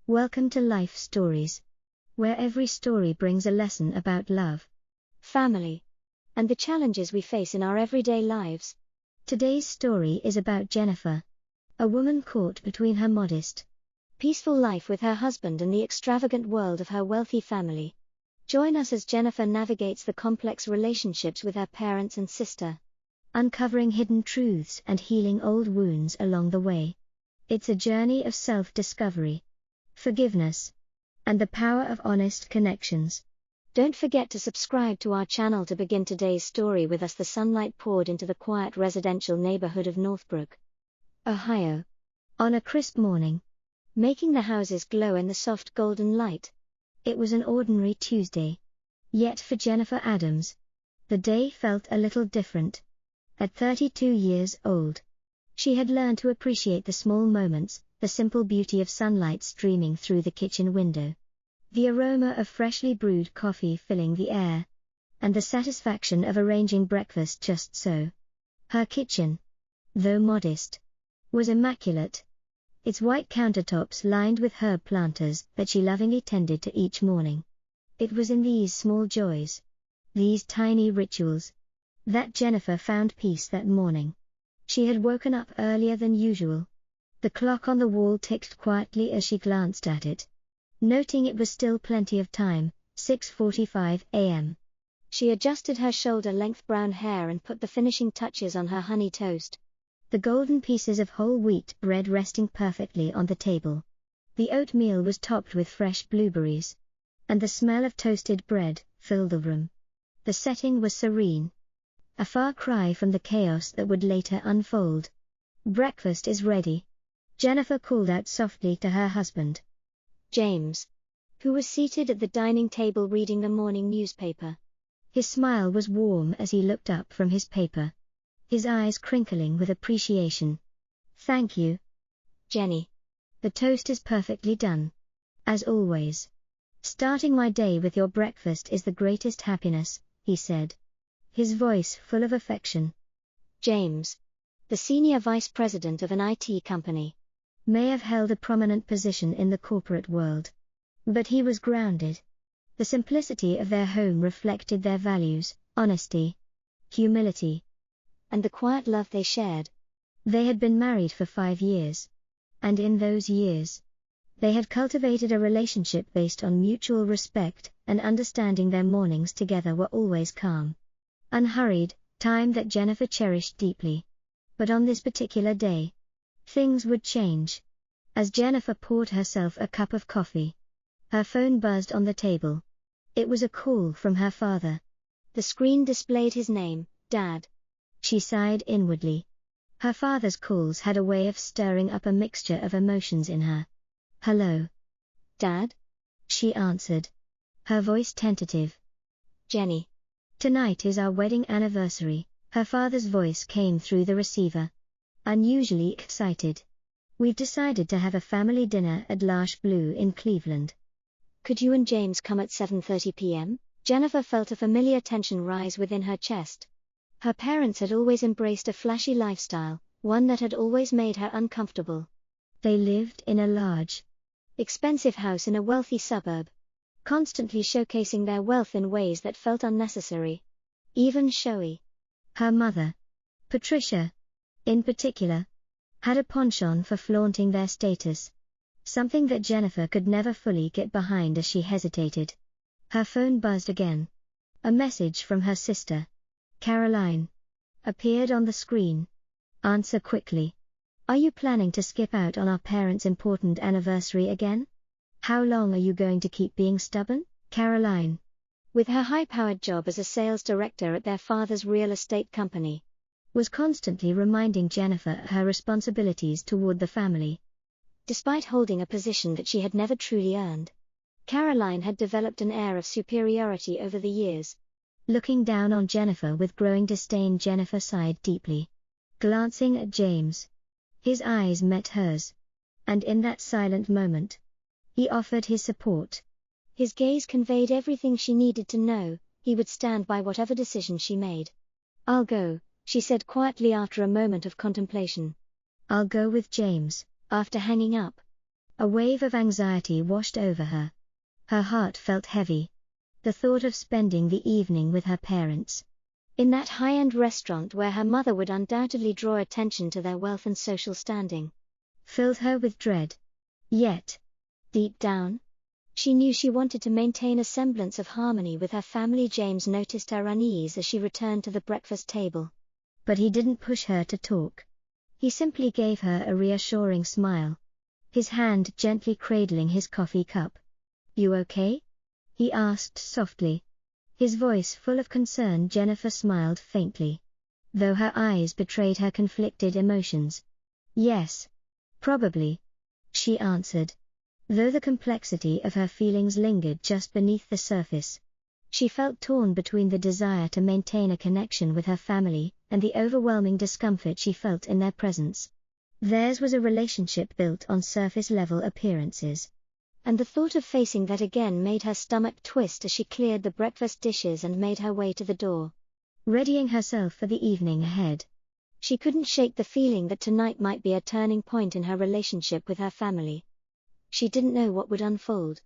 Welcome to Life Stories, where every story brings a lesson about love, family, and the challenges we face in our everyday lives. Today's story is about Jennifer, a woman caught between her modest, peaceful life with her husband and the extravagant world of her wealthy family. Join us as Jennifer navigates the complex relationships with her parents and sister, uncovering hidden truths and healing old wounds along the way. It's a journey of self-discovery, forgiveness, and the power of honest connections. Don't forget to subscribe to our channel to begin today's story with us. The sunlight poured into the quiet residential neighborhood of Northbrook, Ohio, on a crisp morning, making the houses glow in the soft golden light. It was an ordinary Tuesday. Yet for Jennifer Adams, the day felt a little different. At 32 years old, she had learned to appreciate the small moments, the simple beauty of sunlight streaming through the kitchen window, the aroma of freshly brewed coffee filling the air, and the satisfaction of arranging breakfast just so. Her kitchen, though modest, was immaculate, its white countertops lined with herb planters that she lovingly tended to each morning. It was in these small joys, these tiny rituals, that Jennifer found peace that morning. She had woken up earlier than usual. The clock on the wall ticked quietly as she glanced at it, noting it was still plenty of time, 6:45 a.m. She adjusted her shoulder-length brown hair and put the finishing touches on her honey toast, the golden pieces of whole wheat bread resting perfectly on the table. The oatmeal was topped with fresh blueberries, and the smell of toasted bread filled the room. The setting was serene, a far cry from the chaos that would later unfold. "Breakfast is ready," Jennifer called out softly to her husband, James, who was seated at the dining table reading the morning newspaper. His smile was warm as he looked up from his paper, his eyes crinkling with appreciation. "Thank you, Jenny. The toast is perfectly done, as always. Starting my day with your breakfast is the greatest happiness," he said, his voice full of affection. James, the senior vice president of an IT company, may have held a prominent position in the corporate world, but he was grounded. The simplicity of their home reflected their values, honesty, humility, and the quiet love they shared. They had been married for 5 years, and in those years, they had cultivated a relationship based on mutual respect and understanding. Their mornings together were always calm, unhurried, time that Jennifer cherished deeply. But on this particular day, things would change. As Jennifer poured herself a cup of coffee, her phone buzzed on the table. It was a call from her father. The screen displayed his name, Dad. She sighed inwardly. Her father's calls had a way of stirring up a mixture of emotions in her. "Hello, Dad?" she answered, her voice tentative. "Jenny, tonight is our wedding anniversary," her father's voice came through the receiver, unusually excited. "We've decided to have a family dinner at L'Arche Bleu in Cleveland. Could you and James come at 7:30 p.m.? Jennifer felt a familiar tension rise within her chest. Her parents had always embraced a flashy lifestyle, one that had always made her uncomfortable. They lived in a large, expensive house in a wealthy suburb, constantly showcasing their wealth in ways that felt unnecessary, even showy. Her mother, Patricia, in particular, had a penchant for flaunting their status, something that Jennifer could never fully get behind as she hesitated. Her phone buzzed again. A message from her sister, Caroline, appeared on the screen. "Answer quickly. Are you planning to skip out on our parents' important anniversary again? How long are you going to keep being stubborn?" Caroline, with her high-powered job as a sales director at their father's real estate company, was constantly reminding Jennifer her responsibilities toward the family. Despite holding a position that she had never truly earned, Caroline had developed an air of superiority over the years. Looking down on Jennifer with growing disdain, Jennifer sighed deeply. Glancing at James, his eyes met hers, and in that silent moment, he offered his support. His gaze conveyed everything she needed to know. He would stand by whatever decision she made. "I'll go," she said quietly after a moment of contemplation. "I'll go with James." After hanging up, A wave of anxiety washed over her. Her heart felt heavy. The thought of spending the evening with her parents, in that high-end restaurant where her mother would undoubtedly draw attention to their wealth and social standing, filled her with dread. Yet, deep down, she knew she wanted to maintain a semblance of harmony with her family. James noticed her unease as she returned to the breakfast table. But he didn't push her to talk. He simply gave her a reassuring smile, his hand gently cradling his coffee cup. "You okay?" he asked softly, his voice full of concern. Jennifer smiled faintly, though her eyes betrayed her conflicted emotions. "Yes, probably," she answered, though the complexity of her feelings lingered just beneath the surface. She felt torn between the desire to maintain a connection with her family and the overwhelming discomfort she felt in their presence. Theirs was a relationship built on surface-level appearances, and the thought of facing that again made her stomach twist as she cleared the breakfast dishes and made her way to the door, readying herself for the evening ahead. She couldn't shake the feeling that tonight might be a turning point in her relationship with her family. She didn't know what would unfold,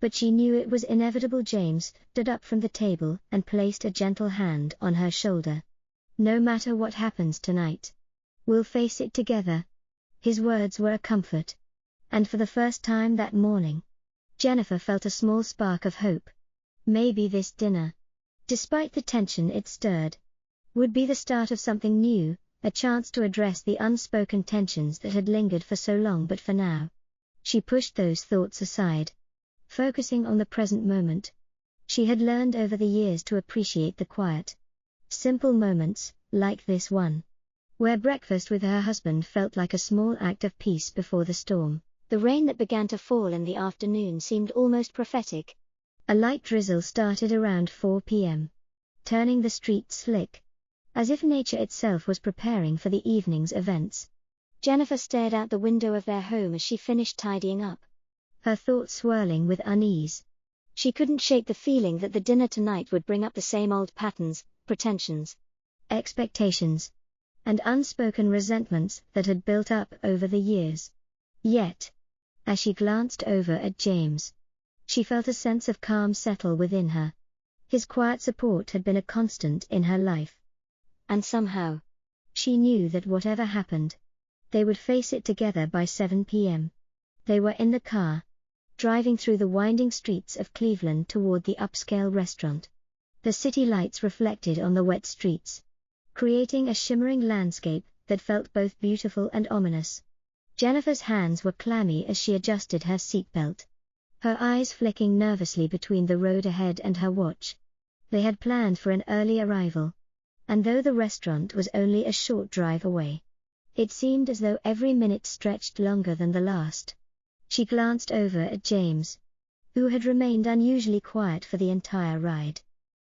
but she knew it was inevitable. James stood up from the table and placed a gentle hand on her shoulder. "No matter what happens tonight, we'll face it together." His words were a comfort, and for the first time that morning, Jennifer felt a small spark of hope. Maybe this dinner, despite the tension it stirred, would be the start of something new, a chance to address the unspoken tensions that had lingered for so long. But for now, she pushed those thoughts aside, focusing on the present moment. She had learned over the years to appreciate the quiet, simple moments, like this one, where breakfast with her husband felt like a small act of peace before the storm. The rain that began to fall in the afternoon seemed almost prophetic. A light drizzle started around 4 p.m., turning the streets slick, as if nature itself was preparing for the evening's events. Jennifer stared out the window of their home as she finished tidying up, her thoughts swirling with unease. She couldn't shake the feeling that the dinner tonight would bring up the same old patterns, pretensions, expectations, and unspoken resentments that had built up over the years. Yet, as she glanced over at James, she felt a sense of calm settle within her. His quiet support had been a constant in her life. And somehow, she knew that whatever happened, they would face it together by 7 p.m. They were in the car, driving through the winding streets of Cleveland toward the upscale restaurant. The city lights reflected on the wet streets, creating a shimmering landscape that felt both beautiful and ominous. Jennifer's hands were clammy as she adjusted her seatbelt, her eyes flicking nervously between the road ahead and her watch. They had planned for an early arrival, and though the restaurant was only a short drive away, it seemed as though every minute stretched longer than the last. She glanced over at James, who had remained unusually quiet for the entire ride.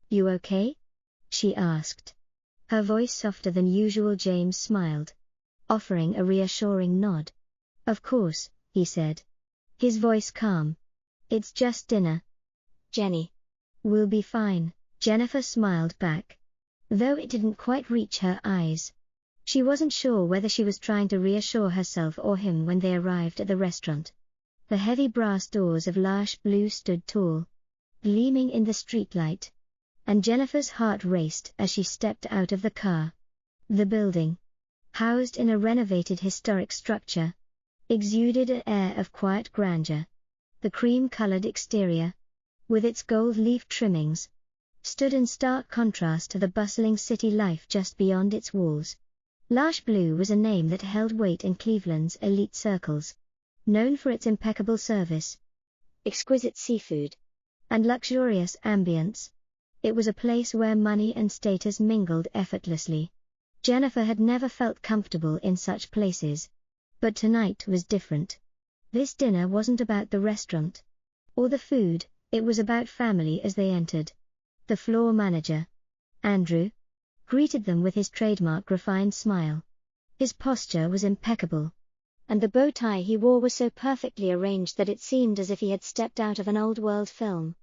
"You okay?" she asked, her voice softer than usual. James smiled, offering a reassuring nod. "Of course," he said, his voice calm. "It's just dinner, Jenny. We'll be fine." Jennifer smiled back, though it didn't quite reach her eyes. She wasn't sure whether she was trying to reassure herself or him. When they arrived at the restaurant, the heavy brass doors of L'Arche Bleu stood tall, gleaming in the streetlight, and Jennifer's heart raced as she stepped out of the car. The building, housed in a renovated historic structure, exuded an air of quiet grandeur. The cream-colored exterior, with its gold leaf trimmings, stood in stark contrast to the bustling city life just beyond its walls. L'Arche Bleu was a name that held weight in Cleveland's elite circles, known for its impeccable service, exquisite seafood, and luxurious ambience. It was a place where money and status mingled effortlessly. Jennifer had never felt comfortable in such places, but tonight was different. This dinner wasn't about the restaurant or the food, it was about family. As they entered, the floor manager, Andrew, greeted them with his trademark refined smile. His posture was impeccable, and the bow tie he wore was so perfectly arranged that it seemed as if he had stepped out of an old-world film.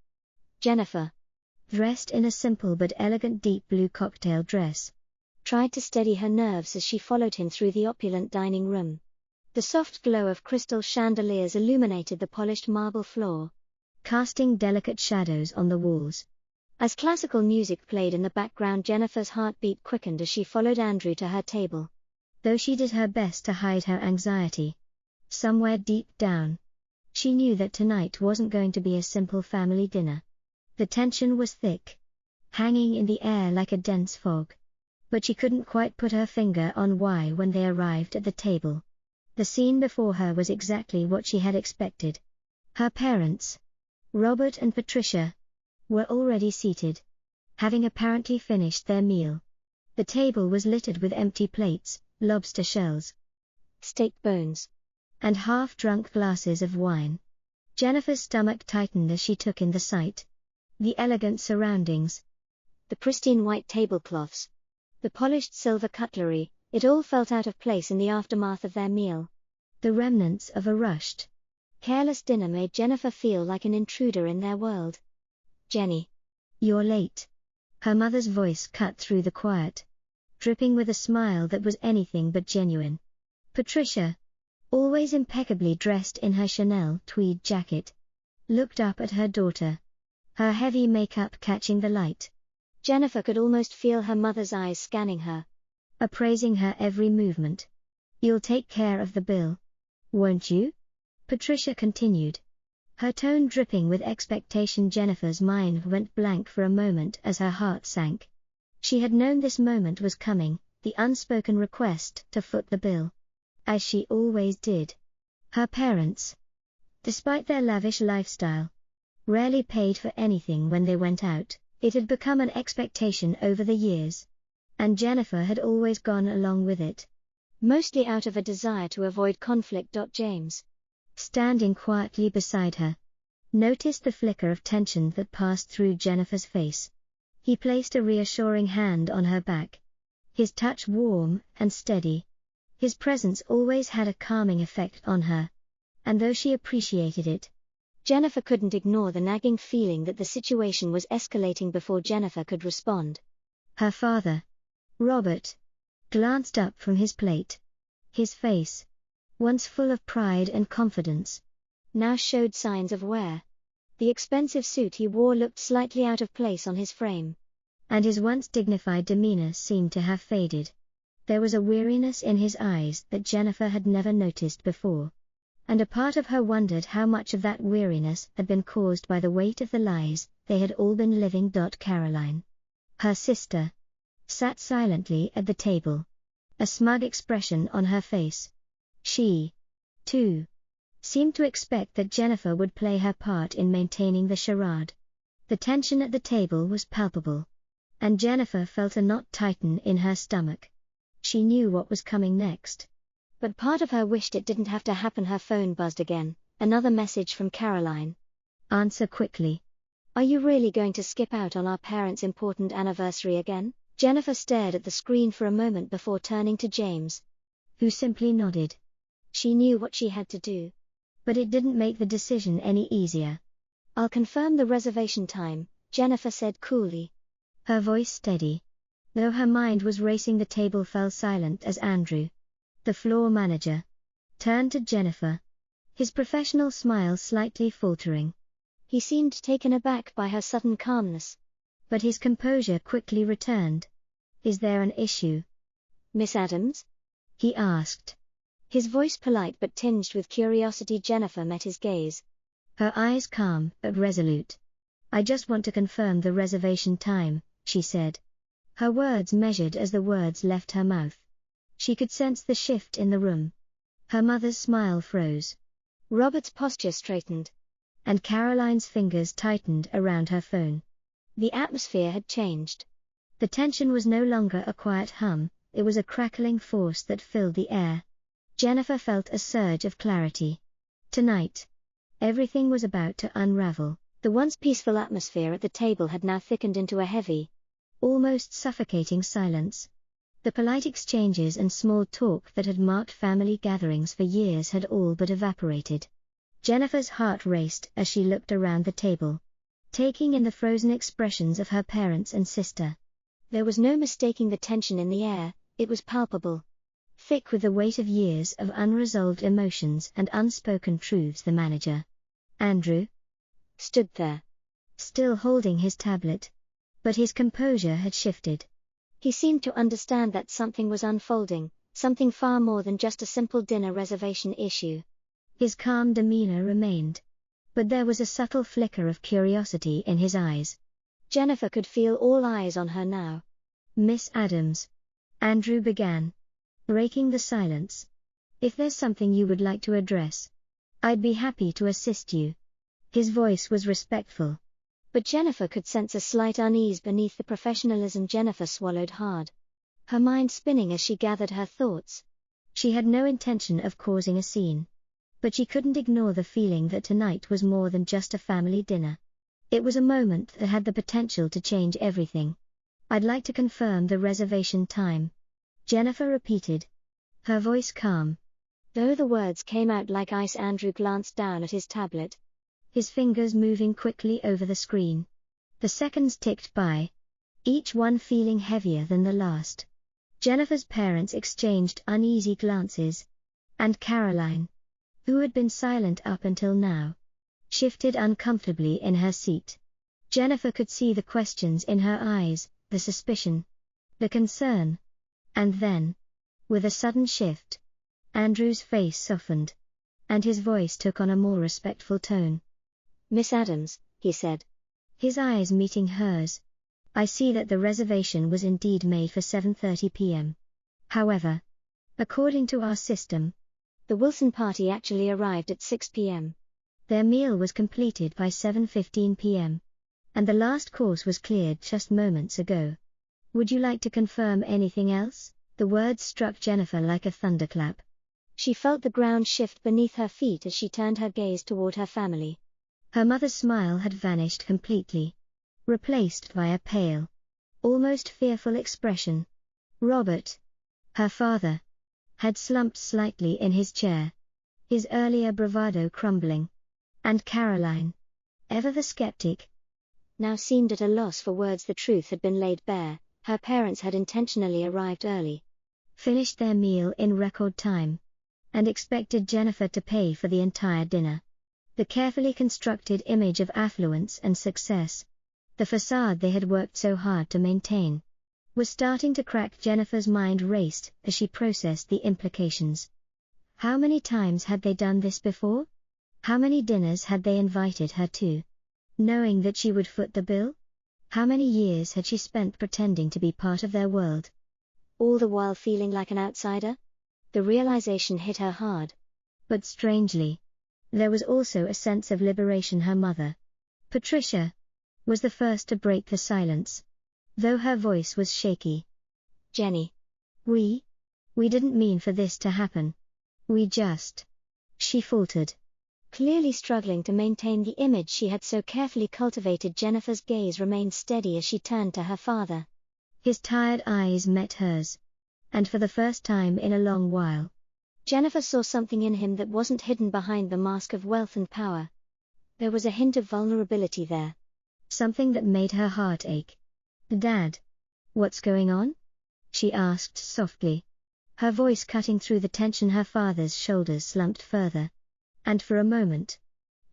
Jennifer, dressed in a simple but elegant deep blue cocktail dress, tried to steady her nerves as she followed him through the opulent dining room. The soft glow of crystal chandeliers illuminated the polished marble floor, casting delicate shadows on the walls. As classical music played in the background, Jennifer's heartbeat quickened as she followed Andrew to her table. Though she did her best to hide her anxiety, somewhere deep down, she knew that tonight wasn't going to be a simple family dinner. The tension was thick, hanging in the air like a dense fog. But she couldn't quite put her finger on why when they arrived at the table. The scene before her was exactly what she had expected. Her parents, Robert and Patricia, were already seated, having apparently finished their meal. The table was littered with empty plates, lobster shells, steak bones, and half-drunk glasses of wine. Jennifer's stomach tightened as she took in the sight. The elegant surroundings, the pristine white tablecloths, the polished silver cutlery, it all felt out of place in the aftermath of their meal. The remnants of a rushed, careless dinner made Jennifer feel like an intruder in their world. "Jenny, you're late." Her mother's voice cut through the quiet, dripping with a smile that was anything but genuine. Patricia, always impeccably dressed in her Chanel tweed jacket, looked up at her daughter, her heavy makeup catching the light. Jennifer could almost feel her mother's eyes scanning her, appraising her every movement. "You'll take care of the bill, won't you?" Patricia continued, her tone dripping with expectation. Jennifer's mind went blank for a moment as her heart sank. She had known this moment was coming, the unspoken request to foot the bill. As she always did. Her parents, despite their lavish lifestyle, rarely paid for anything when they went out. It had become an expectation over the years, and Jennifer had always gone along with it, mostly out of a desire to avoid conflict. James, standing quietly beside her, noticed the flicker of tension that passed through Jennifer's face. He placed a reassuring hand on her back, his touch warm and steady. His presence always had a calming effect on her, and though she appreciated it, Jennifer couldn't ignore the nagging feeling that the situation was escalating before Jennifer could respond. Her father, Robert, glanced up from his plate. His face, once full of pride and confidence, now showed signs of wear. The expensive suit he wore looked slightly out of place on his frame, and his once dignified demeanor seemed to have faded. There was a weariness in his eyes that Jennifer had never noticed before, and a part of her wondered how much of that weariness had been caused by the weight of the lies they had all been living. Caroline, her sister, sat silently at the table, a smug expression on her face. She, too, seemed to expect that Jennifer would play her part in maintaining the charade. The tension at the table was palpable, and Jennifer felt a knot tighten in her stomach. She knew what was coming next, but part of her wished it didn't have to happen. Her phone buzzed again, another message from Caroline. "Answer quickly. Are you really going to skip out on our parents' important anniversary again?" Jennifer stared at the screen for a moment before turning to James, who simply nodded. She knew what she had to do, but it didn't make the decision any easier. "I'll confirm the reservation time," Jennifer said coolly, her voice steady. Though her mind was racing, the table fell silent as Andrew, the floor manager, turned to Jennifer, his professional smile slightly faltering. He seemed taken aback by her sudden calmness, but his composure quickly returned. "Is there an issue, Miss Adams?" he asked, his voice polite but tinged with curiosity. Jennifer met his gaze, her eyes calm but resolute. "I just want to confirm the reservation time," she said, her words measured as the words left her mouth. She could sense the shift in the room. Her mother's smile froze. Robert's posture straightened, and Caroline's fingers tightened around her phone. The atmosphere had changed. The tension was no longer a quiet hum, it was a crackling force that filled the air. Jennifer felt a surge of clarity. Tonight, everything was about to unravel. The once peaceful atmosphere at the table had now thickened into a heavy, almost suffocating silence. The polite exchanges and small talk that had marked family gatherings for years had all but evaporated. Jennifer's heart raced as she looked around the table, taking in the frozen expressions of her parents and sister. There was no mistaking the tension in the air, it was palpable. thick with the weight of years of unresolved emotions and unspoken truths. The manager, Andrew, stood there, still holding his tablet. But his composure had shifted. He seemed to understand that something was unfolding, something far more than just a simple dinner reservation issue. His calm demeanor remained, but there was a subtle flicker of curiosity in his eyes. Jennifer could feel all eyes on her now. "Miss Adams," Andrew began, breaking the silence, "if there's something you would like to address, I'd be happy to assist you." His voice was respectful, but Jennifer could sense a slight unease beneath the professionalism. Jennifer swallowed hard, her mind spinning as she gathered her thoughts. She had no intention of causing a scene, but she couldn't ignore the feeling that tonight was more than just a family dinner. It was a moment that had the potential to change everything. "I'd like to confirm the reservation time," Jennifer repeated, her voice calm, though the words came out like ice. Andrew glanced down at his tablet, his fingers moving quickly over the screen. The seconds ticked by, each one feeling heavier than the last. Jennifer's parents exchanged uneasy glances, and Caroline, who had been silent up until now, shifted uncomfortably in her seat. Jennifer could see the questions in her eyes, the suspicion, the concern. And then, with a sudden shift, Andrew's face softened, and his voice took on a more respectful tone. "Miss Adams," he said, his eyes meeting hers, "I see that the reservation was indeed made for 7:30 p.m. However, according to our system, the Wilson party actually arrived at 6 p.m. Their meal was completed by 7:15 p.m. and the last course was cleared just moments ago. Would you like to confirm anything else?" The words struck Jennifer like a thunderclap. She felt the ground shift beneath her feet as she turned her gaze toward her family. Her mother's smile had vanished completely, replaced by a pale, almost fearful expression. Robert, her father, had slumped slightly in his chair, his earlier bravado crumbling, and Caroline, ever the skeptic, now seemed at a loss for words. The truth had been laid bare. Her parents had intentionally arrived early, finished their meal in record time, and expected Jennifer to pay for the entire dinner. The carefully constructed image of affluence and success, the facade they had worked so hard to maintain, was starting to crack. Jennifer's mind raced as she processed the implications. How many times had they done this before? How many dinners had they invited her to, knowing that she would foot the bill? How many years had she spent pretending to be part of their world, all the while feeling like an outsider? The realization hit her hard. But strangely, there was also a sense of liberation. Her mother, Patricia, was the first to break the silence, though her voice was shaky. "Jenny, we didn't mean for this to happen. We just," she faltered, clearly struggling to maintain the image she had so carefully cultivated. Jennifer's gaze remained steady as she turned to her father. His tired eyes met hers, and for the first time in a long while, Jennifer saw something in him that wasn't hidden behind the mask of wealth and power. There was a hint of vulnerability there, something that made her heart ache. "Dad, what's going on?" she asked softly, her voice cutting through the tension. Her father's shoulders slumped further, and for a moment,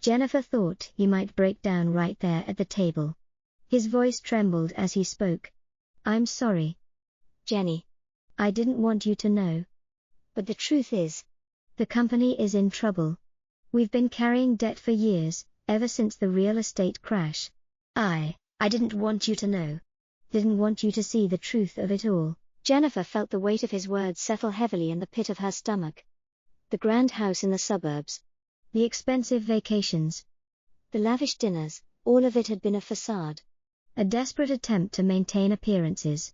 Jennifer thought he might break down right there at the table. His voice trembled as he spoke. "I'm sorry, Jenny. I didn't want you to know. But the truth is, the company is in trouble. We've been carrying debt for years, ever since the real estate crash. I didn't want you to know. Didn't want you to see the truth of it all." Jennifer felt the weight of his words settle heavily in the pit of her stomach. The grand house in the suburbs, the expensive vacations, the lavish dinners, all of it had been a facade, a desperate attempt to maintain appearances.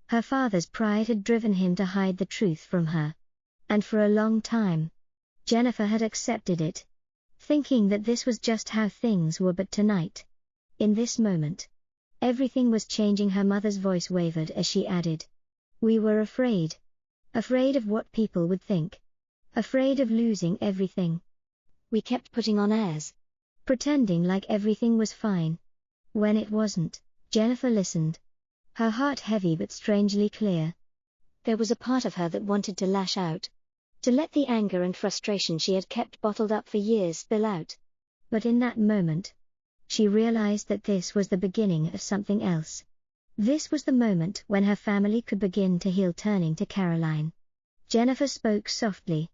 Her father's pride had driven him to hide the truth from her, and for a long time, Jennifer had accepted it, thinking that this was just how things were. But tonight, in this moment, everything was changing. Her mother's voice wavered as she added, "We were afraid. Afraid of what people would think. Afraid of losing everything. We kept putting on airs, pretending like everything was fine, when it wasn't." Jennifer listened, her heart heavy but strangely clear. There was a part of her that wanted to lash out, to let the anger and frustration she had kept bottled up for years spill out. But in that moment, she realized that this was the beginning of something else. This was the moment when her family could begin to heal. Turning to Caroline, Jennifer spoke softly.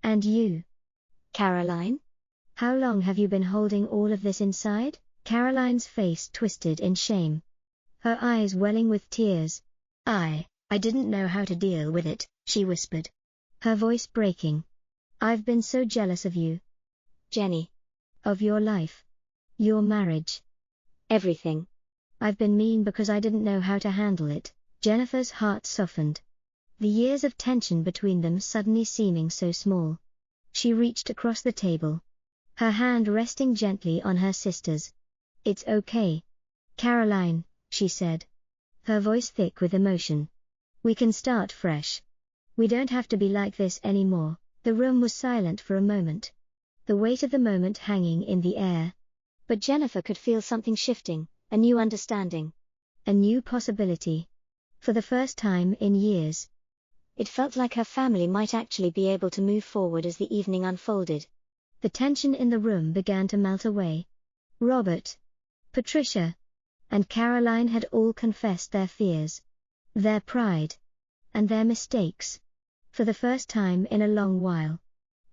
And you, Caroline? How long have you been holding all of this inside? Caroline's face twisted in shame, her eyes welling with tears. I didn't know how to deal with it, she whispered, her voice breaking. I've been so jealous of you, Jenny. Of your life. Your marriage. Everything. I've been mean because I didn't know how to handle it. Jennifer's heart softened, the years of tension between them suddenly seeming so small. She reached across the table, her hand resting gently on her sister's. It's okay, Caroline, she said, her voice thick with emotion. We can start fresh. We don't have to be like this anymore. The room was silent for a moment, the weight of the moment hanging in the air. But Jennifer could feel something shifting, a new understanding, a new possibility. For the first time in years, it felt like her family might actually be able to move forward as the evening unfolded. The tension in the room began to melt away. Robert, Patricia, and Caroline had all confessed their fears, their pride, and their mistakes. For the first time in a long while,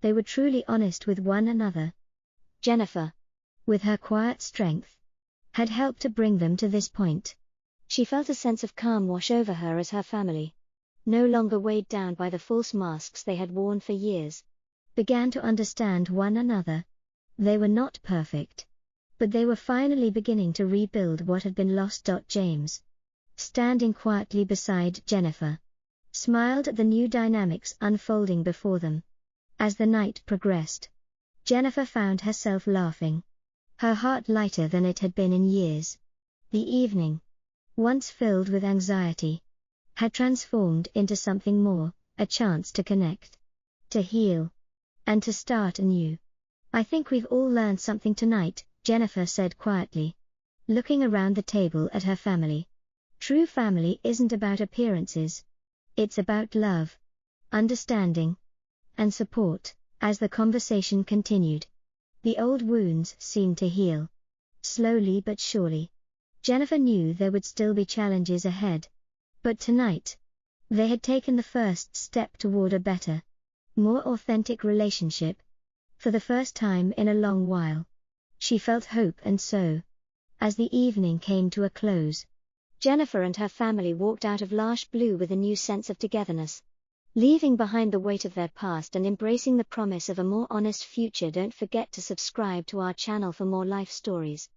they were truly honest with one another. Jennifer, with her quiet strength, had helped to bring them to this point. She felt a sense of calm wash over her as her family, no longer weighed down by the false masks they had worn for years, began to understand one another. They were not perfect, but they were finally beginning to rebuild what had been lost. James, standing quietly beside Jennifer, smiled at the new dynamics unfolding before them. As the night progressed, Jennifer found herself laughing, her heart lighter than it had been in years. The evening, once filled with anxiety, had transformed into something more, a chance to connect, to heal, and to start anew. I think we've all learned something tonight, Jennifer said quietly, looking around the table at her family. True family isn't about appearances. It's about love, understanding, and support. As the conversation continued, the old wounds seemed to heal, slowly but surely. Jennifer knew there would still be challenges ahead, but tonight, they had taken the first step toward a better, more authentic relationship. For the first time in a long while, she felt hope. And so, as the evening came to a close, Jennifer and her family walked out of L'Arche Bleu with a new sense of togetherness, leaving behind the weight of their past and embracing the promise of a more honest future. Don't forget to subscribe to our channel for more life stories.